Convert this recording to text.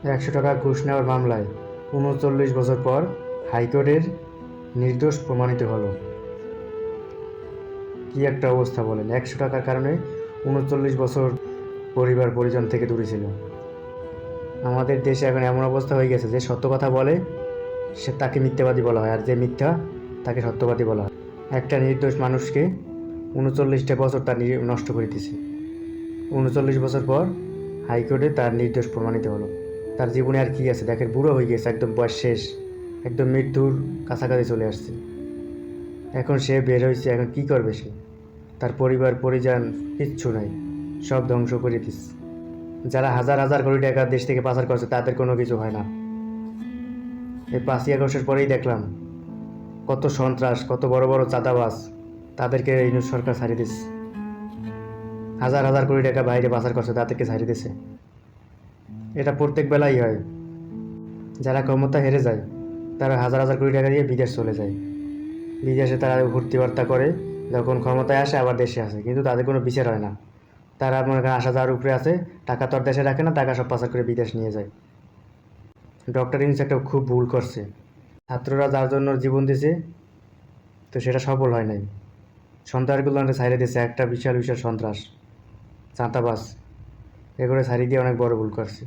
100 টাকা ঘুষ নেওয়ার মামলায় ৩৯ বছর পর হাইকোর্টের নির্দোষ প্রমাণিত হলো। কি একটা অবস্থা বলেন! 100 টাকার কারণে ৩৯ বছর পরিবার পরিজন থেকে দূরে ছিল। আমাদের দেশে এখন এমন অবস্থা হয়ে গেছে যে সত্য কথা বলে সে তাকে মিথ্যাবাদী বলা হয়, আর যে মিথ্যা তাকে সত্যবাদী বলা হয়। একটা নির্দোষ মানুষকে ৩৯টা বছর তার নষ্ট করে দিয়েছে। ৩৯ বছর পর হাইকোর্টে তার নির্দোষ প্রমাণিত হলো। তার জীবনে আর কি আছে দেখেন, বুড়ো হয়ে গেছে, একদম বয়স শেষ, একদম মৃত্যুর কাছাকাছি চলে আসছে। এখন সে বের হয়েছে, এখন কি করবে সে? তার পরিবার পরিজন কিচ্ছু নাই, সব ধ্বংস করে দিচ্ছে। যারা হাজার হাজার কোটি টাকা দেশ থেকে পাচার করছে তাদের কোনো কিছু হয় না। এই 5ই আগস্টের পরেই দেখলাম কত সন্ত্রাস, কত বড় বড় চাঁদাবাজ, তাদেরকে এই সরকার ছাড়িয়ে দিচ্ছে। হাজার হাজার কোটি টাকা বাইরে পাচার করছে তাদেরকে ছাড়িয়ে দিচ্ছে। এটা প্রত্যেক বেলাই হয়। যারা ক্ষমতা হেরে যায় তারা হাজার হাজার কোটি টাকা দিয়ে বিদেশ চলে যায়। বিদেশে তারা ভর্তি বার্তা করে, যখন ক্ষমতায় আসে আবার দেশে আসে, কিন্তু তাদের কোনো বিচার হয় না। তারা মনে করেন আসা যাওয়ার উপরে আছে, টাকা তো আর দেশে রাখে না, টাকা সব পাচার করে বিদেশ নিয়ে যায়। ডক্টর ইউনূস একটা খুব ভুল করছে। ছাত্ররা যার জন্য জীবন দিয়েছে তো সেটা সফল হয় নাই। সন্ত্রাসগুলো ছাড়িয়ে দিয়েছে, একটা বিশাল বিশাল সন্ত্রাস, চাঁদাবাজ, এগুলো ছাড়িয়ে দিয়ে অনেক বড় ভুল করছে।